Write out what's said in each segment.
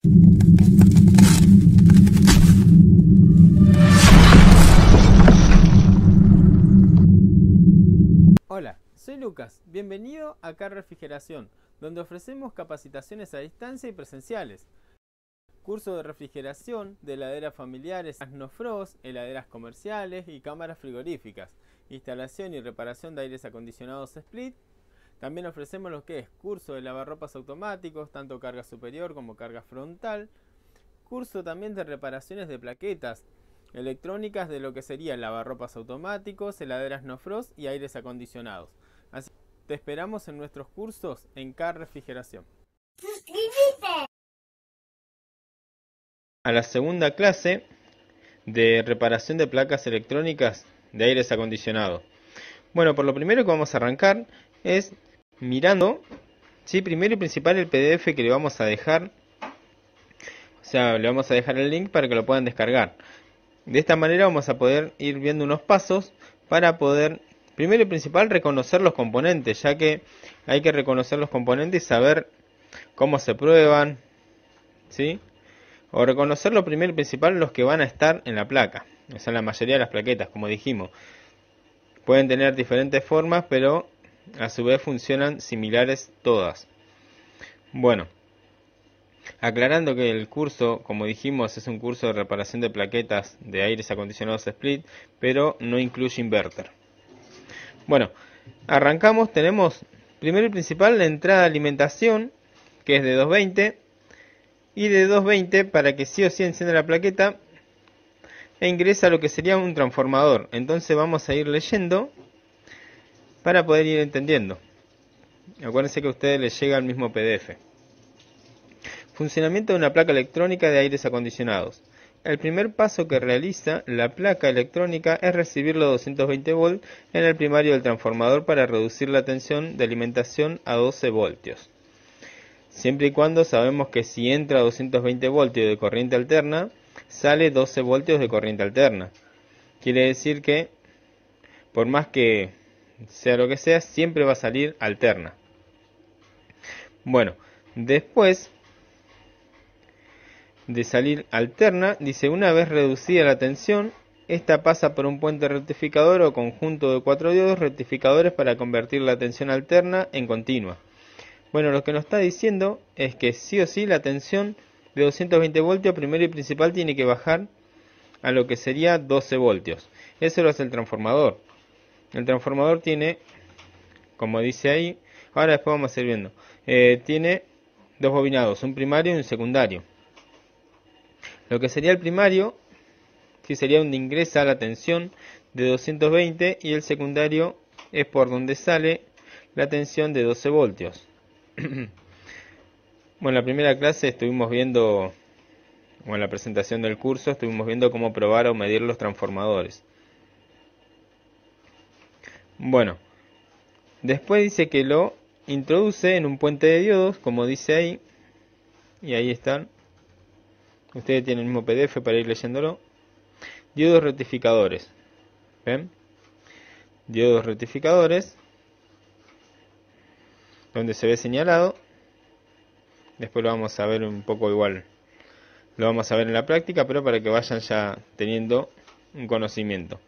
Hola, soy Lucas, bienvenido a CAR Refrigeración, donde ofrecemos capacitaciones a distancia y presenciales. Curso de refrigeración de heladeras familiares, Asnofrost, heladeras comerciales y cámaras frigoríficas, instalación y reparación de aires acondicionados split. También ofrecemos lo que es curso de lavarropas automáticos, tanto carga superior como carga frontal. Curso también de reparaciones de plaquetas electrónicas de lo que serían lavarropas automáticos, heladeras no frost y aires acondicionados. Así que te esperamos en nuestros cursos en CAR Refrigeración. ¡Suscríbete! A la segunda clase de reparación de placas electrónicas de aires acondicionados. Bueno, por lo primero que vamos a arrancar es mirando, ¿sí? Primero y principal el PDF que le vamos a dejar. O sea, le vamos a dejar el link para que lo puedan descargar. De esta manera vamos a poder ir viendo unos pasos para poder, primero y principal, reconocer los componentes, ya que hay que reconocer los componentes y saber cómo se prueban, ¿sí? O reconocer lo primero y principal, los que van a estar en la placa. O sea, la mayoría de las plaquetas, como dijimos, pueden tener diferentes formas, pero a su vez funcionan similares todas. Bueno, aclarando que el curso, como dijimos, es un curso de reparación de plaquetas de aires acondicionados split, pero no incluye inverter. Bueno, arrancamos, tenemos primero y principal la entrada de alimentación, que es de 220, y de 220 para que sí o sí encienda la plaqueta, e ingresa a lo que sería un transformador. Entonces vamos a ir leyendo para poder ir entendiendo. Acuérdense que a ustedes les llega el mismo PDF. Funcionamiento de una placa electrónica de aires acondicionados. El primer paso que realiza la placa electrónica es recibir los 220 volts en el primario del transformador para reducir la tensión de alimentación a 12 voltios. Siempre y cuando sabemos que si entra 220 voltios de corriente alterna, sale 12 voltios de corriente alterna. Quiere decir que, por más que sea lo que sea, siempre va a salir alterna. Bueno, después de salir alterna, dice, una vez reducida la tensión, esta pasa por un puente rectificador o conjunto de 4 diodos rectificadores para convertir la tensión alterna en continua. Bueno, lo que nos está diciendo es que sí o sí la tensión de 220 voltios primero y principal tiene que bajar a lo que sería 12 voltios. Eso lo hace el transformador. El transformador tiene, como dice ahí, ahora después vamos a ir viendo, tiene dos bobinados, un primario y un secundario. Lo que sería el primario, sí, sería donde ingresa la tensión de 220 y el secundario es por donde sale la tensión de 12 voltios. Bueno, en la primera clase estuvimos viendo, o en la presentación del curso, estuvimos viendo cómo probar o medir los transformadores. Bueno, después dice que lo introduce en un puente de diodos, como dice ahí, y ahí están. Ustedes tienen el mismo PDF para ir leyéndolo. Diodos rectificadores. ¿Ven? Diodos rectificadores, donde se ve señalado. Después lo vamos a ver un poco igual. Lo vamos a ver en la práctica, pero para que vayan ya teniendo un conocimiento.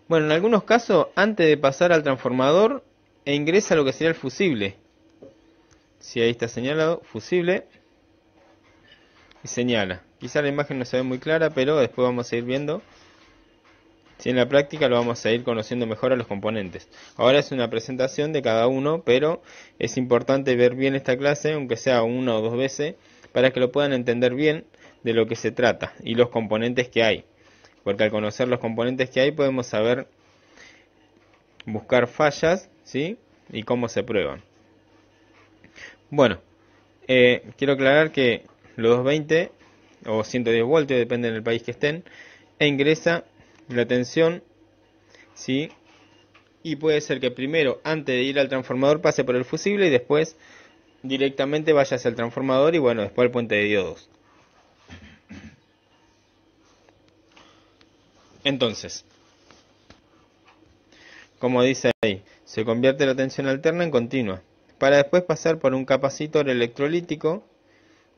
Bueno, en algunos casos, antes de pasar al transformador, ingresa lo que sería el fusible. Si ahí está señalado, fusible. Y señala. Quizá la imagen no se ve muy clara, pero después vamos a ir viendo. Si en la práctica lo vamos a ir conociendo mejor a los componentes. Ahora es una presentación de cada uno, pero es importante ver bien esta clase, aunque sea una o dos veces, para que lo puedan entender bien de lo que se trata y los componentes que hay. Porque al conocer los componentes que hay podemos saber buscar fallas, ¿sí? Y cómo se prueban. Bueno, quiero aclarar que los 220 o 110 voltios, depende del país que estén, ingresa la tensión, ¿sí? Y puede ser que primero, antes de ir al transformador, pase por el fusible y después directamente vaya hacia el transformador y bueno, después al puente de diodos. Entonces, como dice ahí, se convierte la tensión alterna en continua, para después pasar por un capacitor electrolítico,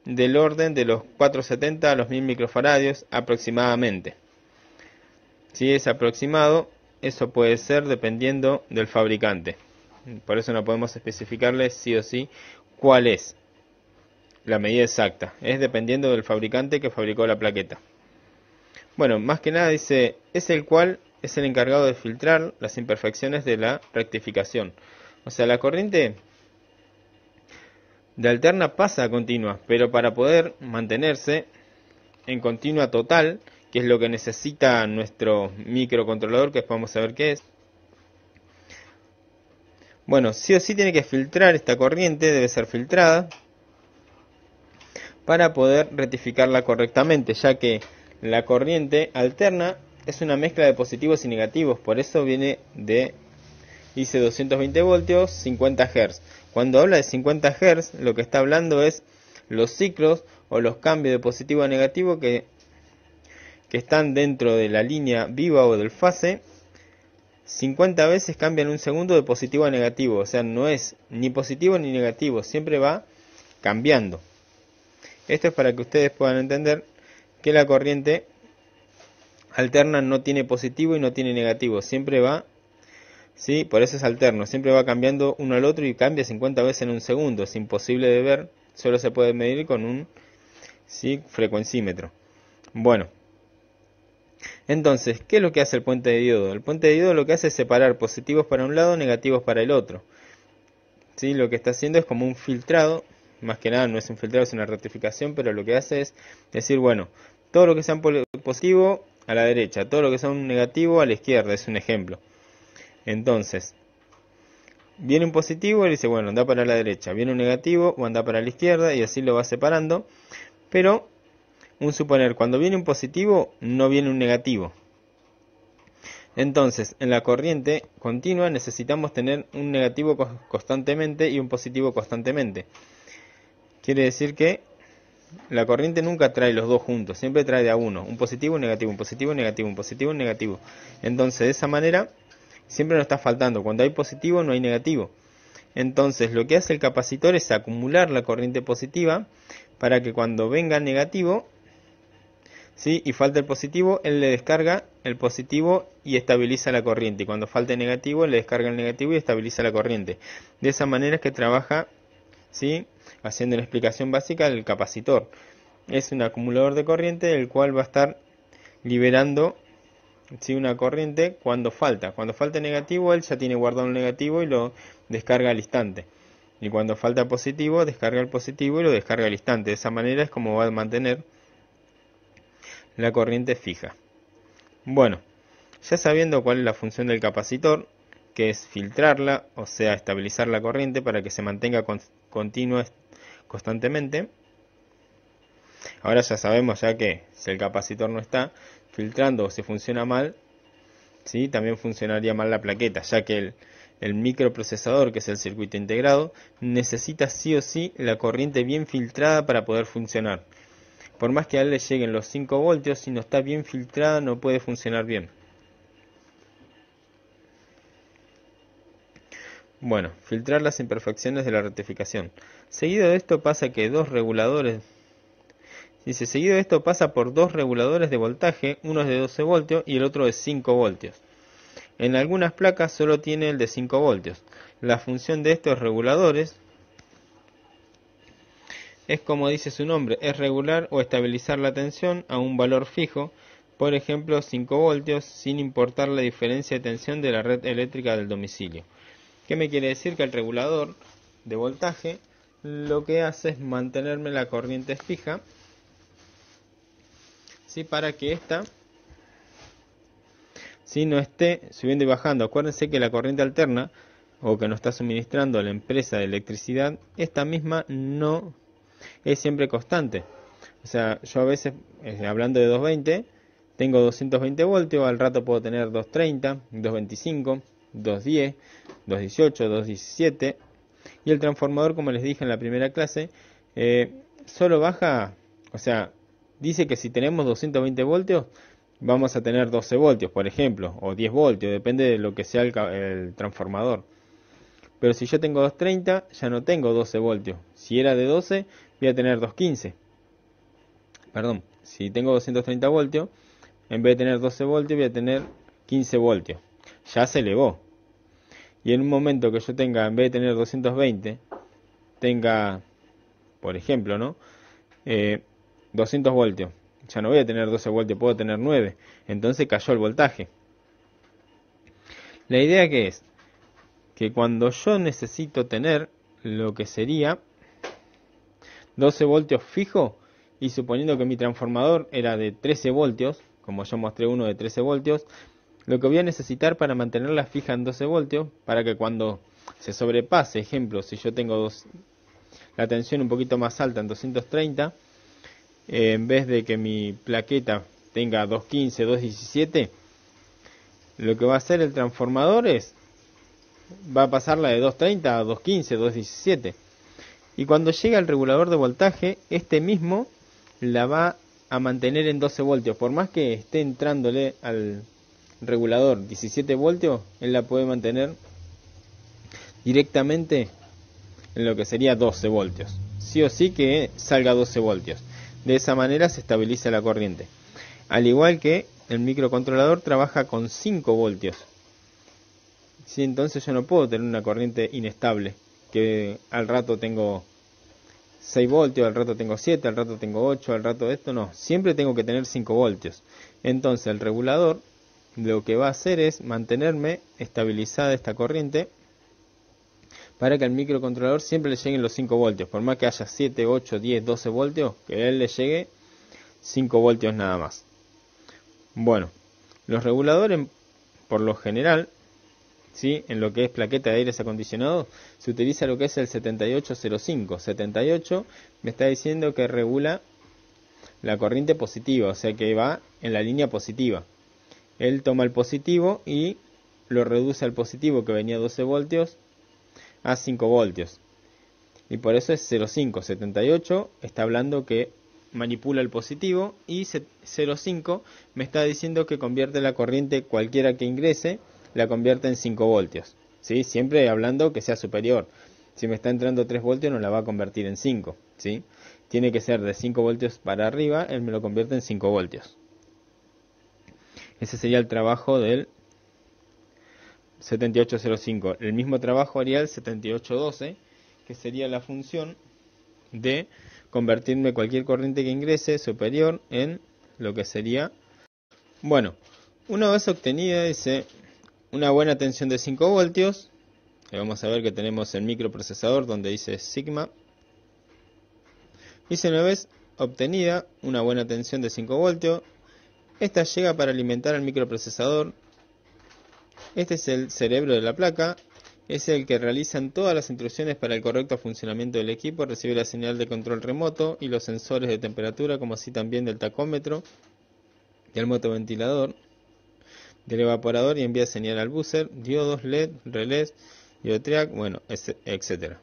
del orden de los 470 a los 1000 microfaradios aproximadamente. Si es aproximado, eso puede ser dependiendo del fabricante. Por eso no podemos especificarle sí o sí cuál es la medida exacta. Es dependiendo del fabricante que fabricó la plaqueta. Bueno, más que nada dice, es el cual es el encargado de filtrar las imperfecciones de la rectificación. O sea, la corriente de alterna pasa a continua, pero para poder mantenerse en continua total, que es lo que necesita nuestro microcontrolador, que vamos a ver qué es. Bueno, sí o sí tiene que filtrar esta corriente, debe ser filtrada, para poder rectificarla correctamente, ya que la corriente alterna es una mezcla de positivos y negativos, por eso viene de, dice 220 voltios, 50 Hz. Cuando habla de 50 Hz, lo que está hablando es los ciclos o los cambios de positivo a negativo que están dentro de la línea viva o del fase. 50 veces cambian un segundo de positivo a negativo, o sea, no es ni positivo ni negativo, siempre va cambiando. Esto es para que ustedes puedan entender que la corriente alterna no tiene positivo y no tiene negativo, siempre va, ¿sí? Por eso es alterno, siempre va cambiando uno al otro y cambia 50 veces en un segundo, es imposible de ver, solo se puede medir con un, ¿sí?, frecuencímetro. Bueno, entonces, ¿qué es lo que hace el puente de diodo? El puente de diodo lo que hace es separar positivos para un lado, negativos para el otro. ¿Sí? Lo que está haciendo es como un filtrado, más que nada no es un filtrado, es una rectificación, pero lo que hace es decir, bueno, todo lo que sea positivo a la derecha, todo lo que sea un negativo a la izquierda, es un ejemplo. Entonces, viene un positivo y dice, bueno, anda para la derecha, viene un negativo o anda para la izquierda, y así lo va separando, pero un suponer, cuando viene un positivo, no viene un negativo. Entonces, en la corriente continua necesitamos tener un negativo constantemente y un positivo constantemente. Quiere decir que la corriente nunca trae los dos juntos, siempre trae de a uno, un positivo, un negativo, un positivo, un negativo, un positivo, un negativo. Entonces, de esa manera, siempre nos está faltando. Cuando hay positivo, no hay negativo. Entonces, lo que hace el capacitor es acumular la corriente positiva para que cuando venga el negativo, ¿sí?, y falta el positivo, él le descarga el positivo y estabiliza la corriente. Y cuando falte el negativo, él le descarga el negativo y estabiliza la corriente. De esa manera es que trabaja, ¿sí?, haciendo una explicación básica, el capacitor. Es un acumulador de corriente el cual va a estar liberando, ¿sí?, una corriente cuando falta. Cuando falta negativo, él ya tiene guardado el negativo y lo descarga al instante. Y cuando falta positivo, descarga el positivo y lo descarga al instante. De esa manera es como va a mantener la corriente fija. Bueno, ya sabiendo cuál es la función del capacitor, que es filtrarla, o sea, estabilizar la corriente para que se mantenga continua constantemente. Ahora ya sabemos ya que si el capacitor no está filtrando o si funciona mal, ¿sí?, también funcionaría mal la plaqueta, ya que el microprocesador, que es el circuito integrado, necesita sí o sí la corriente bien filtrada para poder funcionar. Por más que a él le lleguen los 5 voltios, si no está bien filtrada no puede funcionar bien. Bueno, filtrar las imperfecciones de la rectificación. Seguido de esto pasa que seguido de esto pasa por dos reguladores de voltaje, uno es de 12 voltios y el otro de 5 voltios. En algunas placas solo tiene el de 5 voltios. La función de estos reguladores es, como dice su nombre, es regular o estabilizar la tensión a un valor fijo, por ejemplo 5 voltios, sin importar la diferencia de tensión de la red eléctrica del domicilio. ¿Qué me quiere decir? Que el regulador de voltaje lo que hace es mantenerme la corriente fija, ¿sí?, para que ésta, ¿sí?, no esté subiendo y bajando. Acuérdense que la corriente alterna, o que nos está suministrando la empresa de electricidad, esta misma no es siempre constante. O sea, yo a veces, hablando de 220, tengo 220 voltios, al rato puedo tener 230, 225, 210, 218, 217. Y el transformador, como les dije en la primera clase, solo baja, o sea, dice que si tenemos 220 voltios, vamos a tener 12 voltios, por ejemplo, o 10 voltios, depende de lo que sea el transformador. Pero si yo tengo 230, ya no tengo 12 voltios. Si era de 12, voy a tener 215. perdón, si tengo 230 voltios, en vez de tener 12 voltios voy a tener 15 voltios. Ya se elevó. Y en un momento que yo tenga, en vez de tener 220, tenga, por ejemplo, ¿no? 200 voltios. Ya no voy a tener 12 voltios, puedo tener 9. Entonces cayó el voltaje. La idea que es que cuando yo necesito tener lo que sería 12 voltios fijo, y suponiendo que mi transformador era de 13 voltios, como yo mostré uno de 13 voltios, lo que voy a necesitar para mantenerla fija en 12 voltios, para que cuando se sobrepase, ejemplo, si yo tengo la tensión un poquito más alta en 230, en vez de que mi plaqueta tenga 215, 217, lo que va a hacer el transformador va a pasarla de 230 a 215, 217. Y cuando llega al regulador de voltaje, este mismo la va a mantener en 12 voltios. Por más que esté entrándole al regulador 17 voltios, él la puede mantener directamente en lo que sería 12 voltios. Sí o sí que salga 12 voltios. De esa manera se estabiliza la corriente. Al igual que el microcontrolador trabaja con 5 voltios. ¿Sí? Entonces yo no puedo tener una corriente inestable, que al rato tengo 6 voltios, al rato tengo 7, al rato tengo 8, al rato esto no. Siempre tengo que tener 5 voltios. Entonces el regulador lo que va a hacer es mantenerme estabilizada esta corriente para que al microcontrolador siempre le lleguen los 5 voltios. Por más que haya 7, 8, 10, 12 voltios, que a él le llegue 5 voltios nada más. Bueno, los reguladores por lo general, ¿sí?, en lo que es plaqueta de aires acondicionados, se utiliza lo que es el 7805. 78 me está diciendo que regula la corriente positiva, o sea que va en la línea positiva. Él toma el positivo y lo reduce al positivo, que venía a 12 voltios, a 5 voltios. Y por eso es 0,5. 78 está hablando que manipula el positivo, y 0,5 me está diciendo que convierte la corriente cualquiera que ingrese, la convierte en 5 voltios. ¿Sí? Siempre hablando que sea superior. Si me está entrando 3 voltios no la va a convertir en 5. ¿Sí? Tiene que ser de 5 voltios para arriba, él me lo convierte en 5 voltios. Ese sería el trabajo del 7805. El mismo trabajo haría el 7812, que sería la función de convertirme cualquier corriente que ingrese superior en lo que sería, bueno, una vez obtenida, dice, una buena tensión de 5 voltios. Vamos a ver que tenemos el microprocesador donde dice sigma. Dice, una vez obtenida una buena tensión de 5 voltios, esta llega para alimentar al microprocesador. Este es el cerebro de la placa, es el que realizan todas las instrucciones para el correcto funcionamiento del equipo, recibe la señal de control remoto y los sensores de temperatura, como así también del tacómetro, del motoventilador, del evaporador, y envía señal al buzzer, diodos, LED, relés, diotriac, bueno, etcétera.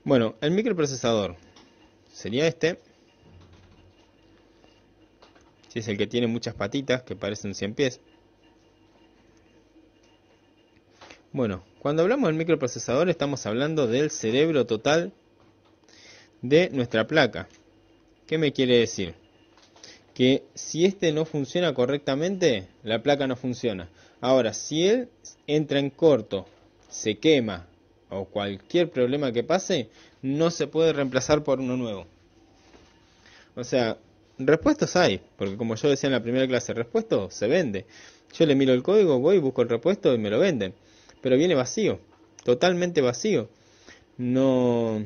Bueno, el microprocesador sería este. Si es el que tiene muchas patitas, que parecen 100 pies. Bueno, cuando hablamos del microprocesador estamos hablando del cerebro total de nuestra placa. ¿Qué me quiere decir? Que si este no funciona correctamente, la placa no funciona. Ahora, si él entra en corto, se quema o cualquier problema que pase, no se puede reemplazar por uno nuevo. O sea, repuestos hay, porque como yo decía en la primera clase, repuesto se vende. Yo le miro el código, voy, busco el repuesto y me lo venden. Pero viene vacío, totalmente vacío. No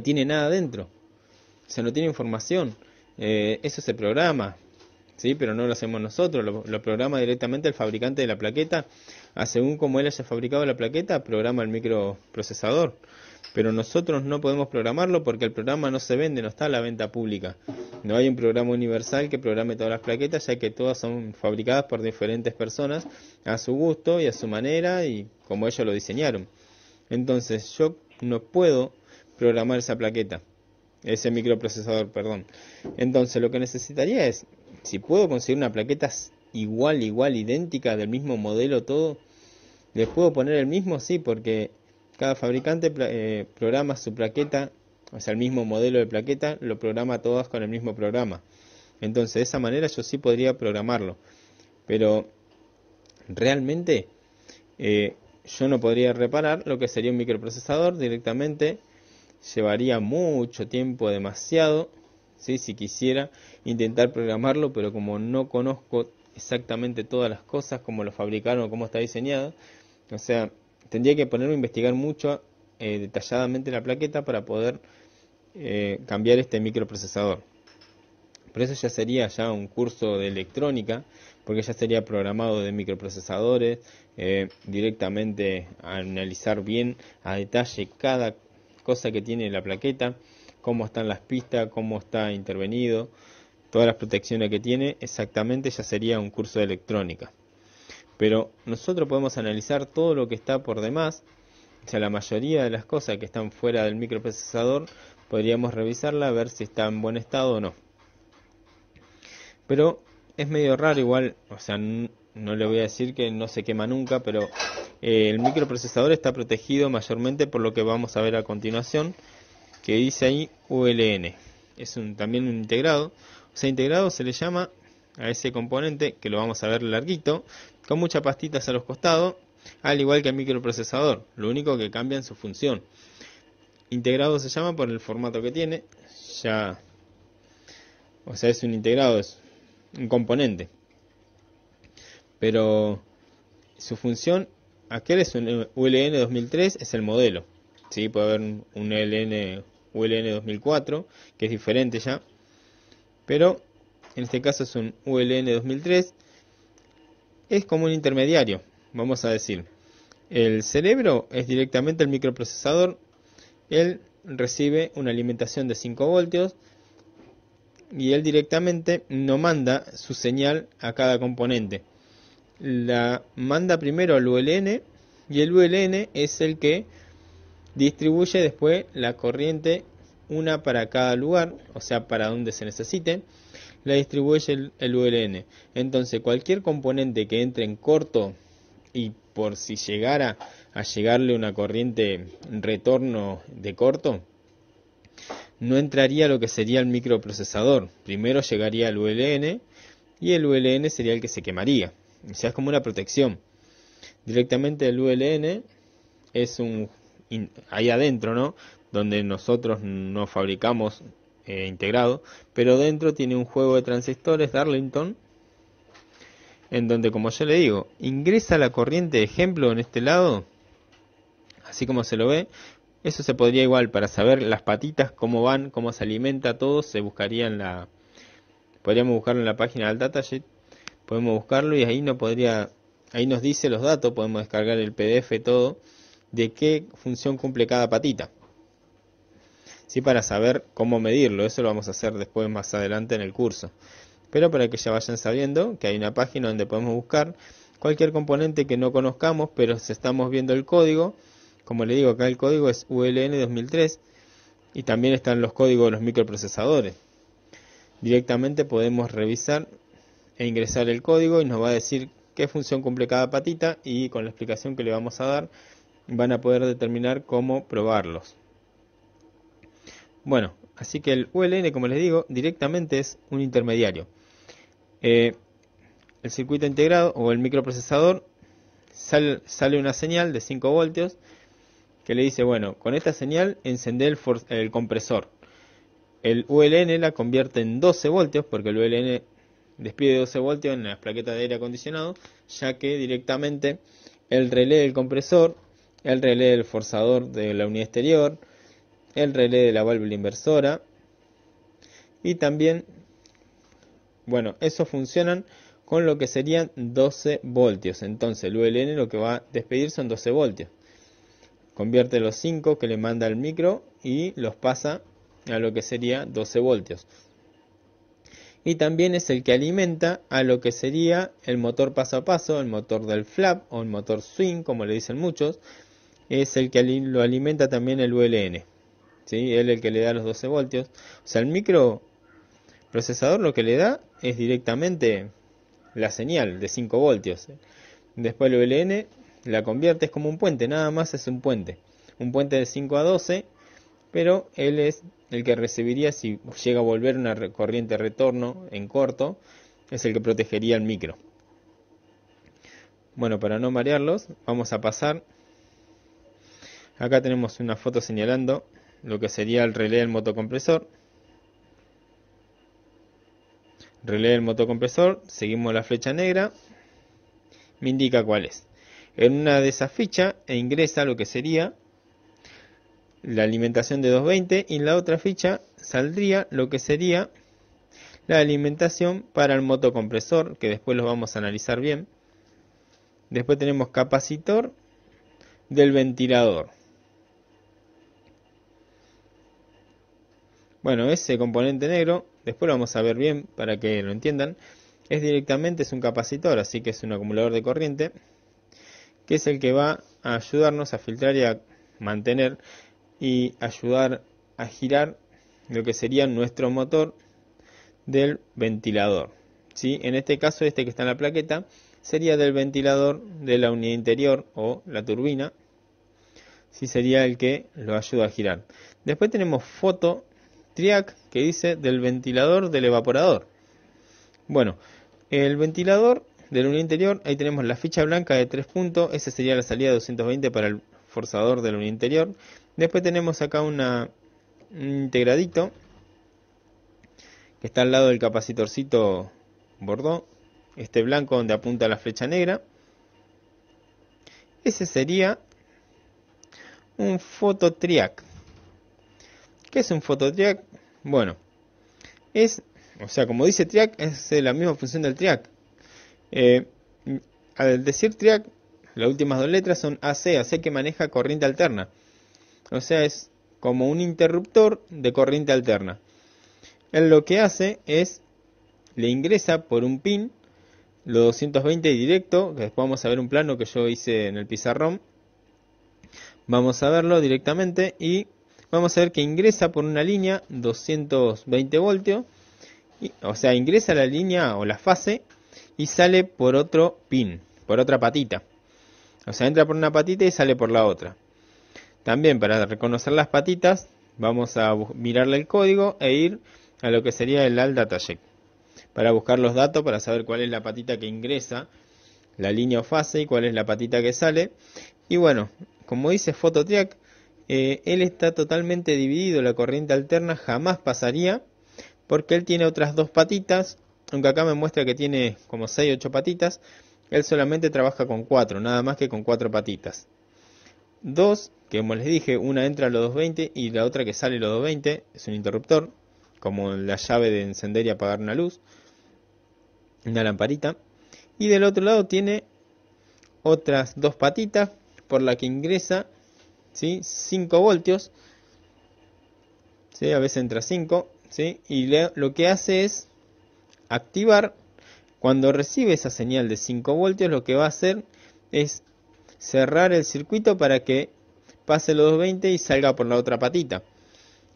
tiene nada dentro. O sea, no tiene información. Eso se programa, ¿sí? Pero no lo hacemos nosotros, lo programa directamente el fabricante de la plaqueta. Según como él haya fabricado la plaqueta, programa el microprocesador. Pero nosotros no podemos programarlo porque el programa no se vende, no está a la venta pública. No hay un programa universal que programe todas las plaquetas, ya que todas son fabricadas por diferentes personas a su gusto y a su manera y como ellos lo diseñaron. Entonces yo no puedo programar esa plaqueta, ese microprocesador, perdón. Entonces lo que necesitaría es, si puedo conseguir una plaqueta igual, idéntica, del mismo modelo, todo, ¿les puedo poner el mismo? Sí, porque cada fabricante programa su plaqueta o sea, el mismo modelo de plaqueta, lo programa todas con el mismo programa. Entonces, de esa manera yo sí podría programarlo. Pero realmente yo no podría reparar lo que sería un microprocesador directamente. Llevaría mucho tiempo, demasiado, ¿sí? Si quisiera intentar programarlo, pero como no conozco exactamente todas las cosas, cómo lo fabricaron o cómo está diseñado, o sea, tendría que ponerme a investigar mucho detalladamente la plaqueta para poder cambiar este microprocesador. Pero eso ya sería ya un curso de electrónica, porque ya sería programado de microprocesadores, directamente a analizar bien a detalle cada cosa que tiene la plaqueta, cómo están las pistas, cómo está intervenido, todas las protecciones que tiene, exactamente ya sería un curso de electrónica. Pero nosotros podemos analizar todo lo que está por demás, o sea, la mayoría de las cosas que están fuera del microprocesador, podríamos revisarla a ver si está en buen estado o no. Pero es medio raro igual, o sea, no le voy a decir que no se quema nunca, pero el microprocesador está protegido mayormente por lo que vamos a ver a continuación, que dice ahí ULN. Es también un integrado, o sea, integrado se le llama a ese componente, que lo vamos a ver larguito, con muchas pastitas a los costados, al igual que el microprocesador, lo único que cambia en su función. Integrado se llama por el formato que tiene, ya, o sea, es un integrado, es un componente, pero su función, aquel es un ULN 2003, es el modelo, ¿sí? Puede haber un ULN 2004, que es diferente ya, pero en este caso es un ULN 2003, es como un intermediario, vamos a decir. El cerebro es directamente el microprocesador, él recibe una alimentación de 5 voltios, y él directamente no manda su señal a cada componente. La manda primero al ULN y el ULN es el que distribuye después la corriente, una para cada lugar, o sea, para donde se necesite, la distribuye el ULN. Entonces, cualquier componente que entre en corto y por si llegara a llegarle una corriente retorno de corto, no entraría lo que sería el microprocesador. Primero llegaría al ULN y el ULN sería el que se quemaría. O sea, es como una protección. Directamente el ULN es ahí adentro, ¿no? Donde nosotros no fabricamos integrado, pero dentro tiene un juego de transistores Darlington, en donde, como yo le digo, ingresa la corriente de ejemplo en este lado, así como se lo ve. Eso se podría igual, para saber las patitas, cómo van, cómo se alimenta todo, se buscaría podríamos buscarlo en la página del datasheet, podemos buscarlo y ahí ahí nos dice los datos, podemos descargar el PDF todo, de qué función cumple cada patita. Sí, para saber cómo medirlo, eso lo vamos a hacer después más adelante en el curso. Pero para que ya vayan sabiendo que hay una página donde podemos buscar cualquier componente que no conozcamos, pero si estamos viendo el código, como le digo, acá el código es ULN 2003 y también están los códigos de los microprocesadores. Directamente podemos revisar e ingresar el código y nos va a decir qué función cumple cada patita, y con la explicación que le vamos a dar van a poder determinar cómo probarlos. Bueno, así que el ULN, como les digo, directamente es un intermediario. El circuito integrado o el microprocesador sale una señal de 5 voltios que le dice, bueno, con esta señal encendé el compresor. El ULN la convierte en 12 voltios, porque el ULN despide 12 voltios en las plaquetas de aire acondicionado, ya que directamente el relé del compresor, el relé del forzador de la unidad exterior, el relé de la válvula inversora, y también, bueno, esos funcionan con lo que serían 12 voltios. Entonces el ULN lo que va a despedir son 12 voltios. Convierte los 5 que le manda el micro y los pasa a lo que sería 12 voltios. Y también es el que alimenta a lo que sería el motor paso a paso, el motor del flap o el motor swing, como le dicen muchos. Es el que lo alimenta también el ULN. ¿Sí? Él es el que le da los 12 voltios. O sea, el microprocesador lo que le da es directamente la señal de 5 voltios. Después el ULN la convierte, es como un puente, nada más es un puente. Un puente de 5 a 12 pero él es el que recibiría si llega a volver una corriente retorno en corto, es el que protegería el micro. Bueno, para no marearlos, vamos a pasar. Acá tenemos una foto señalando lo que sería el relé del motocompresor. Relé del motocompresor, seguimos la flecha negra, me indica cuál es. En una de esas fichas ingresa lo que sería la alimentación de 220 y en la otra ficha saldría lo que sería la alimentación para el motocompresor, que después lo vamos a analizar bien. Después tenemos capacitor del ventilador. Bueno, ese componente negro, después lo vamos a ver bien para que lo entiendan, es un capacitor, así que es un acumulador de corriente, que es el que va a ayudarnos a filtrar y a mantener y ayudar a girar lo que sería nuestro motor del ventilador. ¿Sí? En este caso, este que está en la plaqueta, sería del ventilador de la unidad interior o la turbina. Sí, sería el que lo ayuda a girar. Después tenemos foto triac que dice del ventilador del evaporador. Bueno, el ventilador de la unidad interior, ahí tenemos la ficha blanca de 3 puntos, esa sería la salida de 220 para el forzador de la unidad interior. Después tenemos acá un integradito que está al lado del capacitorcito Bordeaux, este blanco donde apunta la flecha negra. Ese sería un fototriac. ¿Qué es un fototriac? Bueno, como dice triac, es la misma función del triac. Al decir triac, las últimas dos letras son AC que maneja corriente alterna. O sea, es como un interruptor de corriente alterna. Él lo que hace es, le ingresa por un pin los 220 directo, que después vamos a ver un plano que yo hice en el pizarrón. Vamos a verlo directamente y vamos a ver que ingresa por una línea 220 voltios. O sea, ingresa la línea o la fase y sale por otro pin, por otra patita. O sea, entra por una patita y sale por la otra. También para reconocer las patitas vamos a mirarle el código e ir a lo que sería el alt datasheet para buscar los datos, para saber cuál es la patita que ingresa la línea o fase y cuál es la patita que sale. Y bueno, como dice fototriac, él está totalmente dividido, la corriente alterna jamás pasaría porque él tiene otras dos patitas, aunque acá me muestra que tiene como 6 o 8 patitas. Él solamente trabaja con 4, nada más que con 4 patitas. Dos, que como les dije, una entra a los 220 y la otra que sale a los 220, es un interruptor, como la llave de encender y apagar una luz, una lamparita. Y del otro lado tiene otras dos patitas por la que ingresa, ¿sí?, 5 voltios, ¿sí? A veces entra 5, ¿sí? Y lo que hace es activar. Cuando recibe esa señal de 5 voltios, lo que va a hacer es cerrar el circuito para que pase los 220 y salga por la otra patita.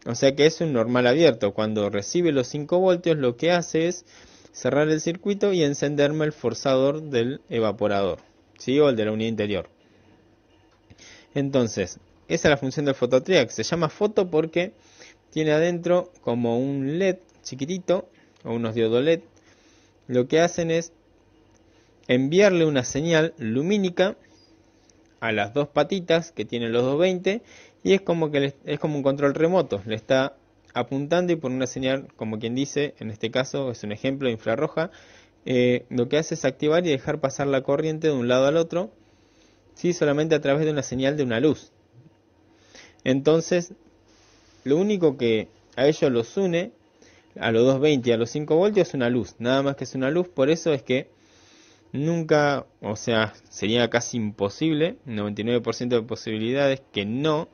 O sea que es un normal abierto. Cuando recibe los 5 voltios, lo que hace es cerrar el circuito y encenderme el forzador del evaporador, ¿sí?, o el de la unidad interior. Entonces, esa es la función del fototriac. Se llama foto porque tiene adentro como un LED chiquitito o unos diodos LED. Lo que hacen es enviarle una señal lumínica a las dos patitas que tienen los 220 y es como que es como un control remoto, le está apuntando y por una señal, como quien dice, en este caso es un ejemplo infrarroja, lo que hace es activar y dejar pasar la corriente de un lado al otro, ¿sí?, solamente a través de una señal de una luz. Entonces, lo único que a ellos los une, a los 220 y a los 5 voltios, es una luz, nada más que es una luz. Por eso es que nunca, o sea, sería casi imposible, 99% de posibilidades que no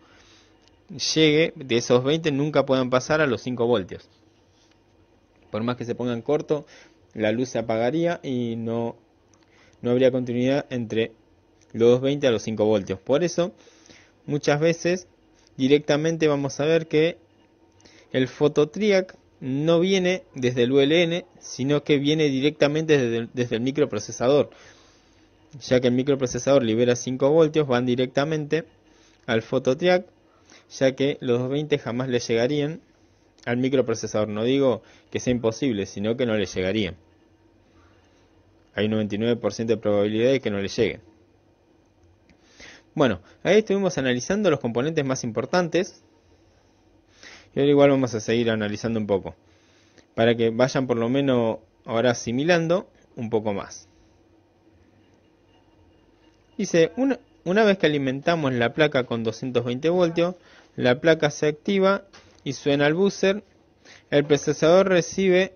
llegue, de esos 20 nunca puedan pasar a los 5 voltios. Por más que se pongan corto, la luz se apagaría y no habría continuidad entre los 220 a los 5 voltios. Por eso, muchas veces directamente vamos a ver que el fototriac no viene desde el ULN, sino que viene directamente desde el microprocesador, ya que el microprocesador libera 5 voltios, van directamente al fototriac ya que los 220 jamás le llegarían al microprocesador. No digo que sea imposible, sino que no le llegarían. Hay un 99% de probabilidad de que no le lleguen. Bueno, ahí estuvimos analizando los componentes más importantes. Y ahora igual vamos a seguir analizando un poco, para que vayan por lo menos ahora asimilando un poco más. Dice, una vez que alimentamos la placa con 220 voltios, la placa se activa y suena el buzzer. El procesador recibe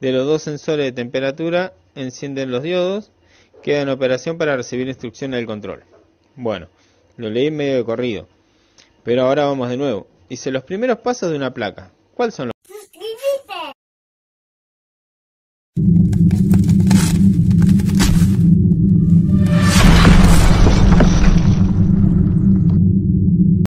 de los dos sensores de temperatura, encienden los diodos, queda en operación para recibir instrucciones del control. Bueno, lo leí medio de corrido, pero ahora vamos de nuevo. Dice, los primeros pasos de una placa. ¿Cuáles son los